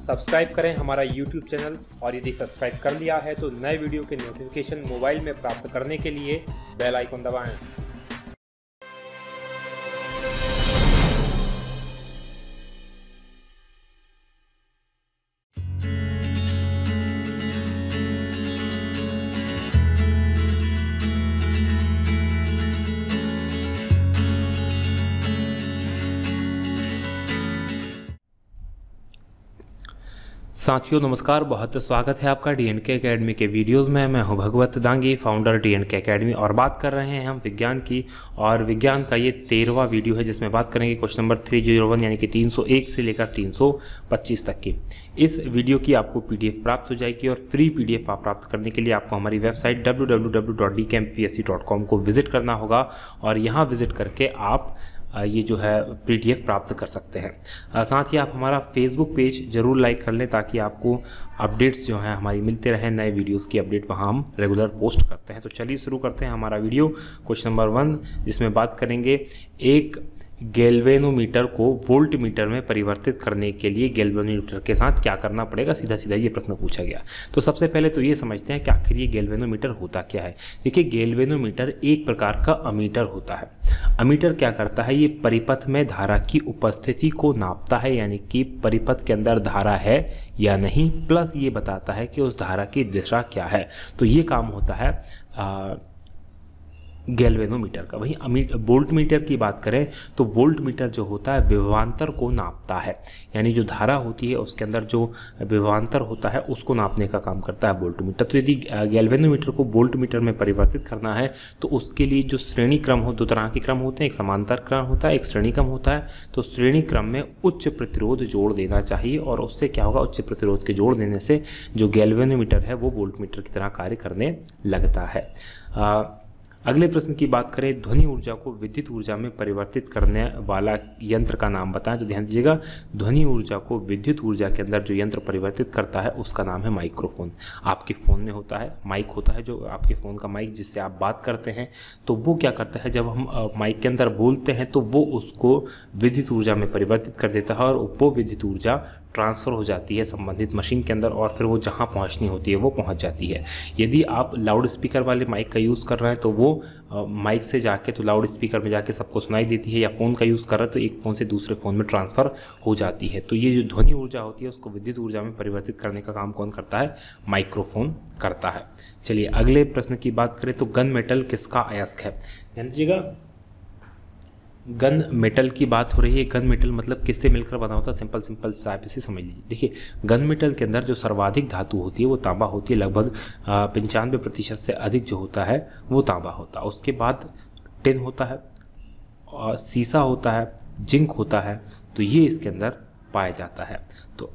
Subscribe करें हमारा YouTube channel और यदि सब्सक्राइब कर लिया है तो नए वीडियो के नोटिफिकेशन मोबाइल में प्राप्त करने के लिए बेल आइकन दबाएं। साथियों नमस्कार, बहुत स्वागत है आपका DNK एकेडमी के वीडियोस में। मैं हूं भगवत दांगी, फाउंडर DNK एकेडमी, और बात कर रहे हैं हम विज्ञान की। और विज्ञान का ये 13वां वीडियो है जिसमें बात करेंगे क्वेश्चन नंबर 301 यानी कि 301 से लेकर 325 तक की। इस वीडियो की आपको PDF प्राप्त हो जाएगी और फ्री PDF आप प्राप्त करने के लिए आपको हमारी वेबसाइट www.dkmpsc.com को विजिट करना होगा और यहाँ विजिट करके आप ये जो है PDF प्राप्त कर सकते हैं। साथ ही आप हमारा फेसबुक पेज ज़रूर लाइक कर लें ताकि आपको अपडेट्स जो हैं हमारी मिलते रहें। नए वीडियोस की अपडेट वहाँ हम रेगुलर पोस्ट करते हैं। तो चलिए शुरू करते हैं हमारा वीडियो क्वेश्चन नंबर 1, जिसमें बात करेंगे एक गैल्वेनोमीटर को वोल्ट मीटर में परिवर्तित करने के लिए गैल्वेनोमीटर के साथ क्या करना पड़ेगा। सीधा सीधा ये प्रश्न पूछा गया। तो सबसे पहले तो ये समझते हैं कि आखिर ये गैल्वेनोमीटर होता क्या है। देखिए, गैल्वेनोमीटर एक प्रकार का अमीटर होता है। अमीटर क्या करता है, ये परिपथ में धारा की उपस्थिति को नापता है, यानी कि परिपथ के अंदर धारा है या नहीं, प्लस ये बताता है कि उस धारा की दिशा क्या है। तो ये काम होता है गैल्वेनोमीटर का। वहीं वोल्ट मीटर की बात करें तो वोल्ट मीटर जो होता है विभवांतर को नापता है, यानी जो धारा होती है उसके अंदर जो विभवांतर होता है उसको नापने का काम करता है वोल्ट मीटर। तो यदि गैल्वेनोमीटर को वोल्ट मीटर में परिवर्तित करना है तो उसके लिए जो श्रेणी क्रम हो, दो तरह के क्रम होते हैं, एक समांतर क्रम होता है, एक श्रेणी क्रम होता है। तो श्रेणी क्रम में उच्च प्रतिरोध जोड़ देना चाहिए और उससे क्या होगा, उच्च प्रतिरोध के जोड़ देने से जो गैल्वेनोमीटर है वो वोल्ट मीटर की तरह कार्य करने लगता है। अगले प्रश्न की बात करें, ध्वनि ऊर्जा को विद्युत ऊर्जा में परिवर्तित करने वाला यंत्र का नाम बताएं। तो ध्यान दीजिएगा, ध्वनि ऊर्जा को विद्युत ऊर्जा के अंदर जो यंत्र परिवर्तित करता है उसका नाम है माइक्रोफोन। आपके फ़ोन में होता है माइक, होता है जो आपके फ़ोन का माइक जिससे आप बात करते हैं। तो वो क्या करता है, जब हम माइक के अंदर बोलते हैं तो वो उसको विद्युत ऊर्जा में परिवर्तित कर देता है और वो विद्युत ऊर्जा ट्रांसफ़र हो जाती है संबंधित मशीन के अंदर और फिर वो जहाँ पहुँचनी होती है वो पहुँच जाती है। यदि आप लाउड स्पीकर वाले माइक का यूज़ कर रहे हैं तो वो माइक से जाके तो लाउड स्पीकर में जाके सबको सुनाई देती है, या फ़ोन का यूज़ कर रहे हैं तो एक फ़ोन से दूसरे फ़ोन में ट्रांसफ़र हो जाती है। तो ये जो ध्वनि ऊर्जा होती है उसको विद्युत ऊर्जा में परिवर्तित करने का काम कौन करता है, माइक्रोफोन करता है। चलिए अगले प्रश्न की बात करें तो गन मेटल किसका अयस्क है। ध्यान दीजिएगा, गन मेटल की बात हो रही है। गन मेटल मतलब किससे मिलकर बना होता है, सिंपल टाइप से समझ लीजिए। देखिए, गन मेटल के अंदर जो सर्वाधिक धातु होती है वो तांबा होती है, लगभग 95% से अधिक जो होता है वो तांबा होता है। उसके बाद टिन होता है और सीसा होता है, जिंक होता है। तो ये इसके अंदर पाया जाता है। तो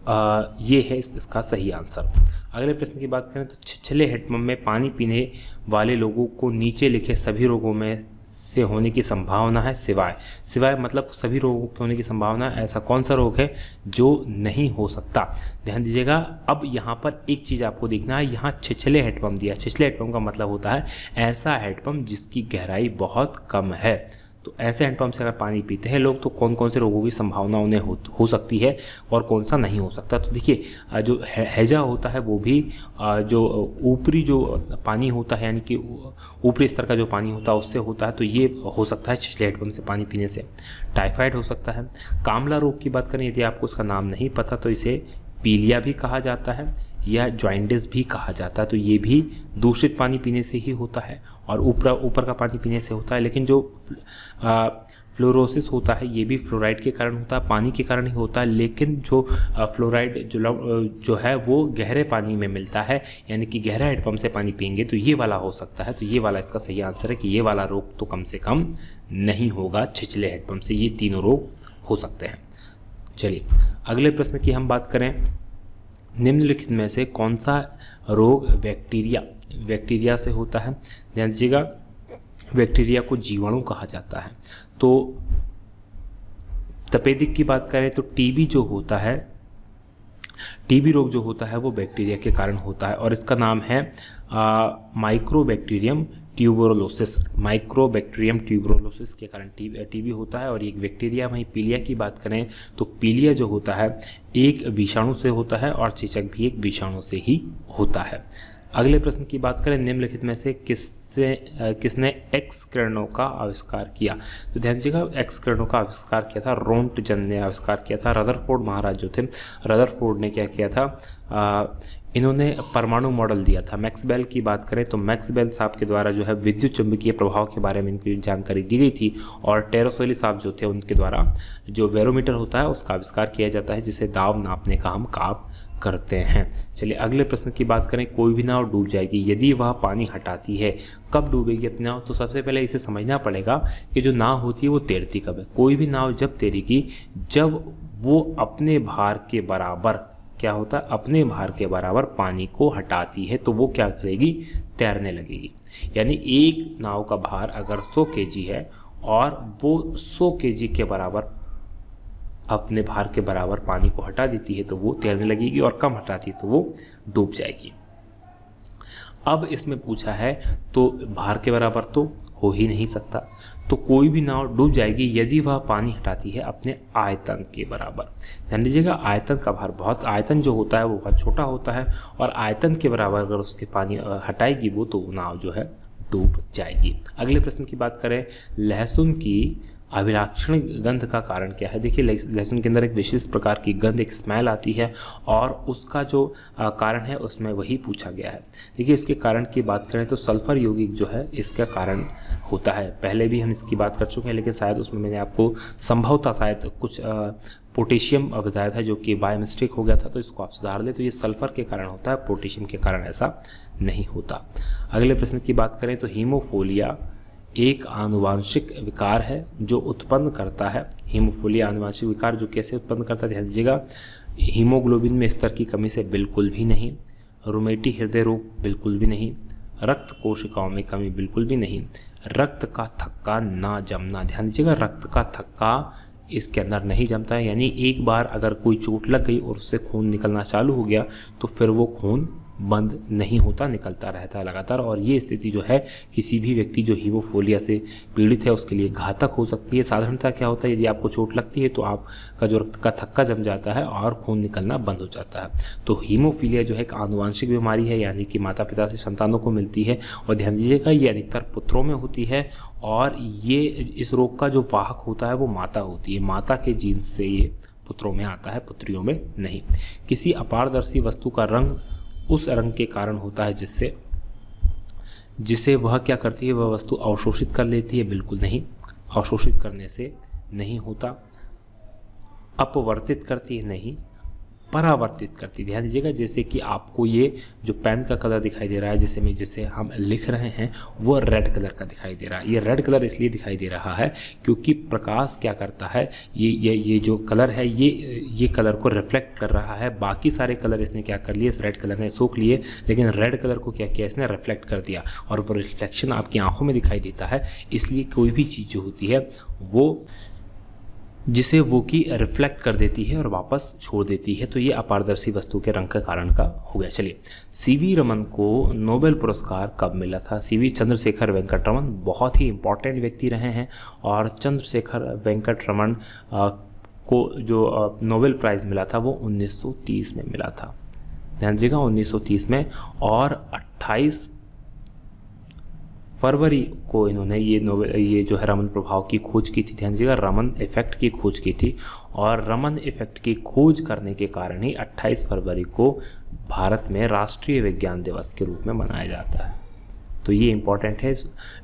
ये है इसका सही आंसर। अगले प्रश्न की बात करें तो छिछले हैंडपंप में पानी पीने वाले लोगों को नीचे लिखे सभी रोगों में से होने की संभावना है सिवाय मतलब सभी रोगों के होने की संभावना है। ऐसा कौन सा रोग है जो नहीं हो सकता। ध्यान दीजिएगा, अब यहाँ पर एक चीज़ आपको देखना है, यहाँ छिछले हैंडपंप दिया। छिछले हैंडपंप का मतलब होता है ऐसा हैंडपंप जिसकी गहराई बहुत कम है। तो ऐसे हैंडपंप से अगर पानी पीते हैं लोग तो कौन कौन से रोगों की संभावना उन्हें हो सकती है और कौन सा नहीं हो सकता। तो देखिए, जो हैजा होता है वो भी जो ऊपरी जो पानी होता है, यानी कि ऊपरी स्तर का जो पानी होता है उससे होता है। तो ये हो सकता है छिछले हैंडपंप से पानी पीने से। टाइफाइड हो सकता है। कामला रोग की बात करें, यदि आपको उसका नाम नहीं पता तो इसे पीलिया भी कहा जाता है या जॉइंटिस भी कहा जाता है। तो ये भी दूषित पानी पीने से ही होता है और ऊपर का पानी पीने से होता है। लेकिन जो फ्लोरोसिस होता है ये भी फ्लोराइड के कारण होता है, पानी के कारण ही होता है। लेकिन जो फ्लोराइड जो है वो गहरे पानी में मिलता है, यानी कि गहरा हैंडपंप से पानी पिएंगे तो ये वाला हो सकता है। तो ये वाला इसका सही आंसर है कि ये वाला रोग तो कम से कम नहीं होगा छिछले हैंडपंप से। ये तीनों रोग हो सकते हैं। चलिए अगले प्रश्न की हम बात करें, निम्नलिखित में से कौन सा रोग बैक्टीरिया से होता है। ध्यान दीजिएगा, बैक्टीरिया को जीवाणु कहा जाता है। तो तपेदिक की बात करें तो टीबी जो होता है, टीबी रोग जो होता है वो बैक्टीरिया के कारण होता है और इसका नाम है माइक्रोबैक्टीरियम ट्यूबरोलोसिस, माइक्रोबैक्टीरियम ट्यूबरोलोसिस के कारण टीबी होता है। और एक बैक्टीरिया, वहीं पीलिया की बात करें तो पीलिया जो होता है एक विषाणु से होता है और चेचक भी एक विषाणु से ही होता है। अगले प्रश्न की बात करें, निम्नलिखित में से किसने एक्स किरणों का आविष्कार किया? तो ध्यान दीजिएगा, एक्स किरणों का आविष्कार किया था रोंटगन ने आविष्कार किया था। रदरफोर्ड महाराज जो थे, रदरफोर्ड ने क्या किया था, इन्होंने परमाणु मॉडल दिया था। मैक्सवेल की बात करें तो मैक्सवेल साहब के द्वारा जो है विद्युत चुंबकीय प्रभाव के बारे में इनको जानकारी दी गई थी। और टेरोसोली साहब जो थे, उनके द्वारा जो बैरोमीटर होता है उसका आविष्कार किया जाता है, जिसे दाब नापने का हम काम करते हैं। चलिए अगले प्रश्न की बात करें, कोई भी नाव डूब जाएगी यदि वह पानी हटाती है, कब डूबेगी अपनी नाव? तो सबसे पहले इसे समझना पड़ेगा कि जो नाव होती है वो तैरती कब है। कोई भी नाव जब तैरेगी जब वो अपने भार के बराबर, क्या होता है, अपने भार के बराबर पानी को हटाती है तो वो क्या करेगी, तैरने लगेगी। यानी एक नाव का भार अगर 100 केजी है और वो 100 केजी के बराबर अपने भार के बराबर पानी को हटा देती है तो वो तैरने लगेगी, और कम हटाती है तो वो डूब जाएगी। अब इसमें पूछा है तो भार के बराबर तो हो ही नहीं सकता, तो कोई भी नाव डूब जाएगी यदि वह पानी हटाती है अपने आयतन के बराबर। ध्यान दीजिएगा, आयतन का भार आयतन जो होता है वो बहुत छोटा होता है, और आयतन के बराबर अगर उसके पानी हटाएगी वो तो नाव जो है डूब जाएगी। अगले प्रश्न की बात करें, लहसुन की अभिलाक्षण गंध का कारण क्या है? देखिए, लहसुन के अंदर एक विशेष प्रकार की गंध, एक स्मेल आती है, और उसका जो कारण है उसमें वही पूछा गया है। देखिए, इसके कारण की बात करें तो सल्फर यौगिक जो है इसका कारण होता है। पहले भी हम इसकी बात कर चुके हैं, लेकिन शायद उसमें मैंने आपको संभवतः शायद कुछ पोटेशियम बताया था जो कि बाय मिस्टेक हो गया था, तो इसको आप सुधार लें। तो ये सल्फर के कारण होता है, पोटेशियम के कारण ऐसा नहीं होता। अगले प्रश्न की बात करें तो हीमोफीलिया एक आनुवांशिक विकार है जो उत्पन्न करता है, हीमोफीलिया आनुवांशिक विकार जो कैसे उत्पन्न करता है? ध्यान दीजिएगा, हीमोग्लोबिन में स्तर की कमी से बिल्कुल भी नहीं, रुमेटी हृदय रोग बिल्कुल भी नहीं, रक्त कोशिकाओं में कमी बिल्कुल भी नहीं, रक्त का थक्का ना जमना। ध्यान दीजिएगा, रक्त का थक्का इसके अंदर नहीं जमता है, यानी एक बार अगर कोई चोट लग गई और उससे खून निकलना चालू हो गया तो फिर वो खून बंद नहीं होता, निकलता रहता है लगातार। और ये स्थिति जो है किसी भी व्यक्ति जो हीमोफीलिया से पीड़ित है उसके लिए घातक हो सकती है। साधारणतः क्या होता है, यदि आपको चोट लगती है तो आपका जो रक्त का थक्का जम जाता है और खून निकलना बंद हो जाता है। तो हीमोफीलिया जो है एक आनुवांशिक बीमारी है, यानी कि माता पिता से संतानों को मिलती है। और ध्यान दीजिएगा, ये अधिकतर पुत्रों में होती है, और ये इस रोग का जो वाहक होता है वो माता होती है। माता के जीन से ये पुत्रों में आता है, पुत्रियों में नहीं। किसी अपारदर्शी वस्तु का रंग उस रंग के कारण होता है जिसे वह क्या करती है, वह वस्तु अवशोषित कर लेती है? बिल्कुल नहीं, अवशोषित करने से नहीं होता। अपवर्तित करती है? नहीं, परावर्तित करती। ध्यान दीजिएगा, जैसे कि आपको ये जो पेन का कलर दिखाई दे रहा है, जिसे हम लिख रहे हैं, वो रेड कलर का दिखाई दे रहा है। ये रेड कलर इसलिए दिखाई दे रहा है क्योंकि प्रकाश क्या करता है, ये जो कलर है ये कलर को रिफ्लेक्ट कर रहा है। बाकी सारे कलर इसने क्या कर लिए, इस रेड कलर ने सोख लिए, लेकिन रेड कलर को क्या किया, इसने रिफ्लेक्ट कर दिया, और वो रिफ्लेक्शन आपकी आंखों में दिखाई देता है। इसलिए कोई भी चीज़ जो होती है वो जिसे वो की रिफ्लेक्ट कर देती है और वापस छोड़ देती है, तो ये अपारदर्शी वस्तु के रंग के कारण का हो गया। चलिए, सीवी रमन को नोबेल पुरस्कार कब मिला था? सीवी चंद्रशेखर वेंकट रमन बहुत ही इंपॉर्टेंट व्यक्ति रहे हैं, और चंद्रशेखर वेंकट रमन को जो नोबेल प्राइज़ मिला था वो 1930 में मिला था। ध्यान दीजिएगा, 1930 में, और 28 फरवरी को इन्होंने ये जो है रमन प्रभाव की खोज की थी। ध्यान दीजिएगा, रमन इफेक्ट की खोज की थी, और रमन इफेक्ट की खोज करने के कारण ही 28 फरवरी को भारत में राष्ट्रीय विज्ञान दिवस के रूप में मनाया जाता है। तो ये इम्पॉर्टेंट है,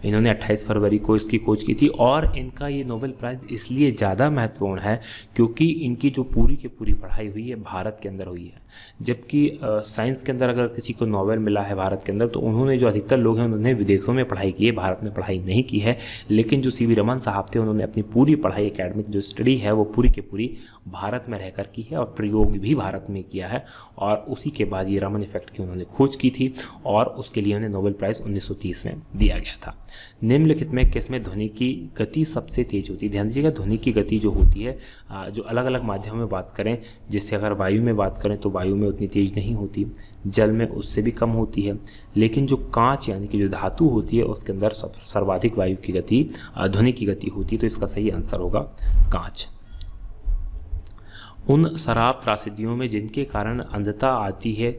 इन्होंने 28 फरवरी को इसकी खोज की थी। और इनका ये नोबेल प्राइज़ इसलिए ज़्यादा महत्वपूर्ण है क्योंकि इनकी जो पूरी की पूरी पढ़ाई हुई है भारत के अंदर हुई है। जबकि साइंस के अंदर अगर किसी को नोबेल मिला है भारत के अंदर, तो उन्होंने, जो अधिकतर लोग हैं, उन्होंने विदेशों में पढ़ाई की है, भारत में पढ़ाई नहीं की है। लेकिन जो सीवी रमन साहब थे, उन्होंने अपनी पूरी पढ़ाई, एकेडमिक जो स्टडी है वो पूरी की पूरी भारत में रहकर की है, और प्रयोग भी भारत में किया है। और उसी के बाद ये रमन इफेक्ट की उन्होंने खोज की थी, और उसके लिए उन्हें नोबेल प्राइज़ 1930 में दिया गया था। निम्नलिखित में किसमें ध्वनि की गति सबसे तेज होती है? ध्यान दीजिएगा, ध्वनि की गति जो होती है जो अलग अलग माध्यमों में बात करें, जैसे अगर वायु में बात करें तो वायु में उतनी तेज नहीं होती, जल में उससे भी कम होती है, लेकिन जो कांच यानी कि जो धातु होती है उसके अंदर सर्वाधिक वायु की गति ध्वनि की गति होती है। तो इसका सही आंसर होगा कांच। उन शराब त्रासदियों में जिनके कारण अंधता आती है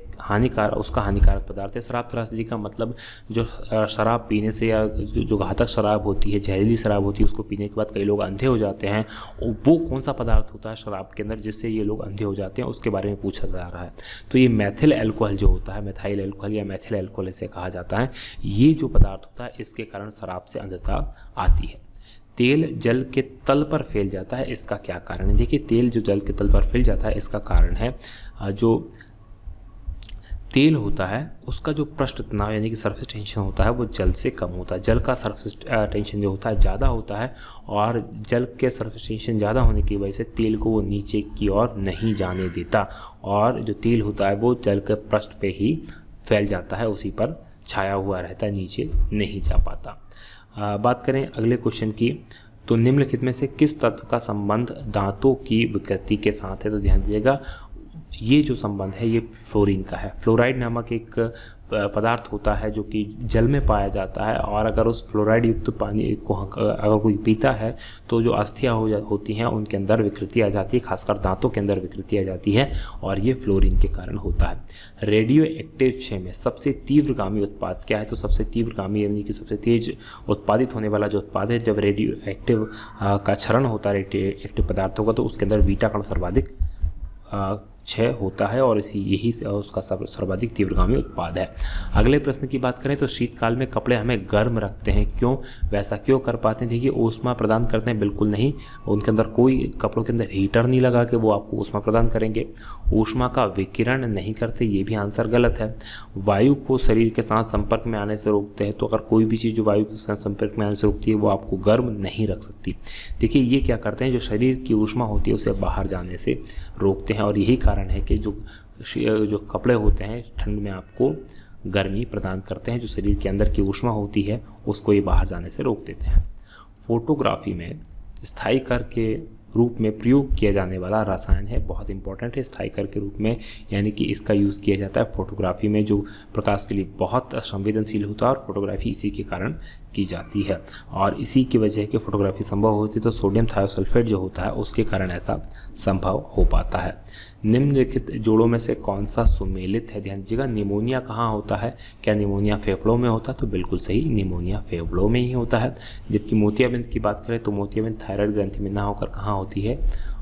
उसका हानिकारक पदार्थ है। शराब त्रासदी का मतलब जो शराब पीने से या जो घातक शराब होती है, जहरीली शराब होती है, उसको पीने के बाद कई लोग अंधे हो जाते हैं। वो कौन सा पदार्थ होता है शराब के अंदर जिससे ये लोग अंधे हो जाते हैं, उसके बारे में पूछा जा रहा है। तो ये मैथिल एल्कोहल जो होता है, मैथाइल एल्कोहल या मैथिल एल्कोहल इसे कहा जाता है, ये जो पदार्थ होता है इसके कारण शराब से अंधता आती है। तेल जल के तल पर फैल जाता है, इसका क्या कारण है? देखिए, तेल जो जल के तल पर फैल जाता है इसका कारण है जो तेल होता है उसका जो पृष्ठ तनाव यानी कि सरफेस टेंशन होता है वो जल से कम होता है। जल का सरफेस टेंशन जो होता है ज़्यादा होता है और जल के सरफेस टेंशन ज़्यादा होने की वजह से तेल को वो नीचे की ओर नहीं जाने देता और जो तेल होता है वो जल के पृष्ठ पे ही फैल जाता है, उसी पर छाया हुआ रहता है, नीचे नहीं जा पाता। बात करें अगले क्वेश्चन की, तो निम्नलिखित में से किस तत्व का संबंध दांतों की विकृति के साथ है? तो ध्यान दीजिएगा, ये जो संबंध है ये फ्लोरीन का है। फ्लोराइड नामक एक पदार्थ होता है जो कि जल में पाया जाता है और अगर उस फ्लोराइड युक्त पानी को अगर कोई पीता है तो जो अस्थियाँ होती हैं उनके अंदर विकृति आ जाती है, खासकर दांतों के अंदर विकृति आ जाती है और ये फ्लोरीन के कारण होता है। रेडियो एक्टिव क्षय में सबसे तीव्रगामी उत्पाद क्या है? तो सबसे तीव्रगामी यानी कि सबसे तेज उत्पादित होने वाला जो उत्पाद है, जब रेडियो एक्टिव का क्षरण होता है रेडियो एक्टिव पदार्थों का, तो उसके अंदर बीटा कण सर्वाधिक क्षय होता है और यही उसका सर्वाधिक तीव्रगामी उत्पाद है। अगले प्रश्न की बात करें तो शीतकाल में कपड़े हमें गर्म रखते हैं, क्यों? वैसा क्यों कर पाते हैं? देखिए, ऊष्मा प्रदान करते हैं, बिल्कुल नहीं। उनके अंदर कोई कपड़ों के अंदर हीटर नहीं लगा कि वो आपको ऊष्मा प्रदान करेंगे। ऊष्मा का विकिरण नहीं करते, ये भी आंसर गलत है। वायु को शरीर के साथ संपर्क में आने से रोकते हैं, तो अगर कोई भी चीज़ जो वायु के साथ संपर्क में आने से रोकती है वो आपको गर्म नहीं रख सकती। देखिए, ये क्या करते हैं, जो शरीर की ऊष्मा होती है उसे बाहर जाने से रोकते हैं और यही कारण है कि जो कपड़े होते हैं ठंड में आपको गर्मी प्रदान करते हैं, जो शरीर के अंदर की ऊष्मा होती है उसको ये बाहर जाने से रोक देते हैं। फोटोग्राफी में स्थायी कर के रूप में प्रयोग किया जाने वाला रसायन है, बहुत इंपॉर्टेंट है, स्थायी कर के रूप में, यानी कि इसका यूज़ किया जाता है फोटोग्राफी में, जो प्रकाश के लिए बहुत संवेदनशील होता है और फोटोग्राफी इसी के कारण की जाती है और इसी की वजह कि फोटोग्राफी संभव होती है तो सोडियम थायोसल्फेट जो होता है उसके कारण ऐसा संभव हो पाता है। निम्नलिखित जोड़ों में से कौन सा सुमेलित है? ध्यान दीजिएगा, निमोनिया कहाँ होता है? क्या निमोनिया फेफड़ों में होता है? तो बिल्कुल सही, निमोनिया फेफड़ों में ही होता है। जबकि मोतियाबिंद की बात करें तो मोतियाबिंद थायराइड ग्रंथि में ना होकर कहाँ होती है?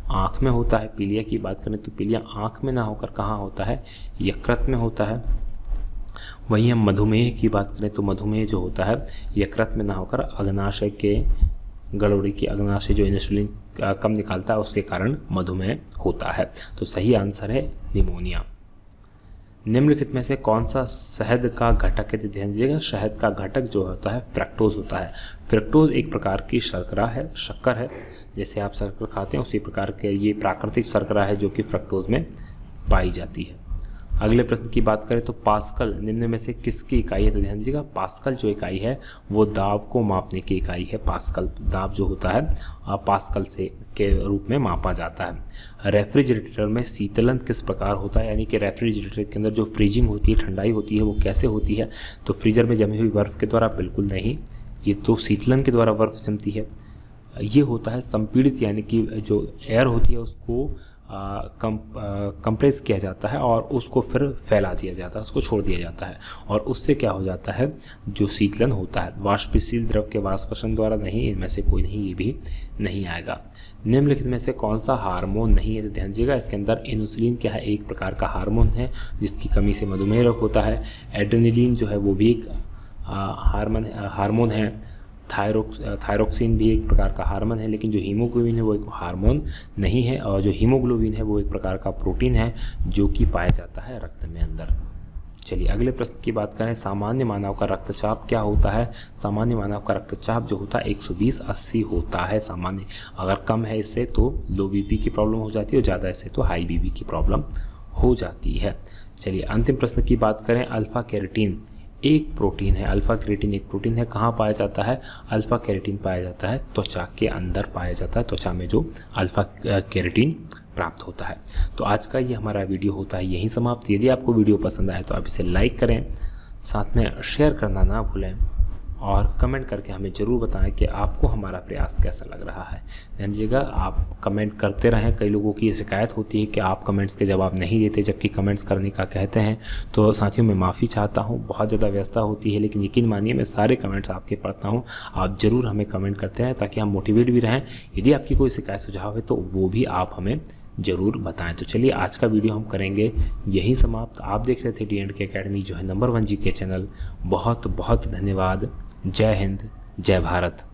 आँख में होता है। पीलिया की बात करें तो पीलिया आँख में ना होकर कहाँ होता है? यकृत में होता है। वहीं हम मधुमेह की बात करें तो मधुमेह जो होता है यकृत में ना होकर अग्नाशय के गड़बड़ी की अग्नाशय जो इंसुलिन कम निकालता है उसके कारण मधुमेह होता है। तो सही आंसर है निमोनिया। निम्नलिखित में से कौन सा शहद का घटक है? ध्यान दीजिएगा, शहद का घटक जो होता है फ्रक्टोज होता है। फ्रक्टोज एक प्रकार की शर्करा है, शक्कर है, जैसे आप शक्कर खाते हैं उसी प्रकार के ये प्राकृतिक शर्करा है जो कि फ्रक्टोज में पाई जाती है। अगले प्रश्न की बात करें तो पास्कल निम्न में से किसकी इकाई है? तो ध्यान दीजिएगा, पास्कल जो इकाई है वो दाब को मापने की इकाई है। पास्कल दाब जो होता है पास्कल से के रूप में मापा जाता है। रेफ्रिजरेटर में शीतलन किस प्रकार होता है? यानी कि रेफ्रिजरेटर के अंदर जो फ्रीजिंग होती है, ठंडाई होती है, वो कैसे होती है? तो फ्रीजर में जमी हुई बर्फ़ के द्वारा? बिल्कुल नहीं, ये तो शीतलन के द्वारा बर्फ़ जमती है। ये होता है संपीड़ित, यानी कि जो एयर होती है उसको कंप्रेस किया जाता है और उसको फिर फैला दिया जाता है, उसको छोड़ दिया जाता है और उससे क्या हो जाता है, जो शीतलन होता है। वाष्पशील द्रव के वाष्पशन द्वारा नहीं, इनमें से कोई नहीं, ये भी नहीं आएगा। निम्नलिखित में से कौन सा हार्मोन नहीं है? तो ध्यान दीजिएगा, इसके अंदर इंसुलिन क्या है? एक प्रकार का हार्मोन है जिसकी कमी से मधुमेह रोग होता है। एड्रेनलिन जो है वो भी एक हार्मोन है। थायरोक्सिन भी एक प्रकार का हार्मोन है, लेकिन जो हीमोग्लोबिन है वो एक हार्मोन नहीं है और जो हीमोग्लोबिन है वो एक प्रकार का प्रोटीन है जो कि पाया जाता है रक्त में अंदर। चलिए अगले प्रश्न की बात करें, सामान्य मानव का रक्तचाप क्या होता है? सामान्य मानव का रक्तचाप जो होता है 120/80 होता है सामान्य। अगर कम है इससे तो लो बीपी की प्रॉब्लम हो जाती है और ज़्यादा इससे तो हाई बीपी की प्रॉब्लम हो जाती है। चलिए अंतिम प्रश्न की बात करें, अल्फा कैरोटीन एक प्रोटीन है, अल्फा केराटिन एक प्रोटीन है। कहाँ पाया जाता है? अल्फा केराटिन पाया जाता है त्वचा के अंदर पाया जाता है, त्वचा में जो अल्फा केराटिन प्राप्त होता है। तो आज का ये हमारा वीडियो होता है यहीं समाप्त। यदि आपको वीडियो पसंद आए तो आप इसे लाइक करें, साथ में शेयर करना ना भूलें और कमेंट करके हमें ज़रूर बताएं कि आपको हमारा प्रयास कैसा लग रहा है। ध्यान दीजिएगा, आप कमेंट करते रहें। कई लोगों की ये शिकायत होती है कि आप कमेंट्स के जवाब नहीं देते, जबकि कमेंट्स करने का कहते हैं। तो साथियों, मैं माफ़ी चाहता हूँ, बहुत ज़्यादा व्यस्तता होती है, लेकिन यकीन मानिए मैं सारे कमेंट्स आपके पढ़ता हूँ। आप ज़रूर हमें कमेंट करते रहें ताकि हम मोटिवेट भी रहें। यदि आपकी कोई शिकायत सुझाव है तो वो भी आप हमें ज़रूर बताएं। तो चलिए आज का वीडियो हम करेंगे यहीं समाप्त। आप देख रहे थे D&K अकेडमी, जो है नंबर 1 GK चैनल। बहुत बहुत धन्यवाद। जय हिंद, जय भारत।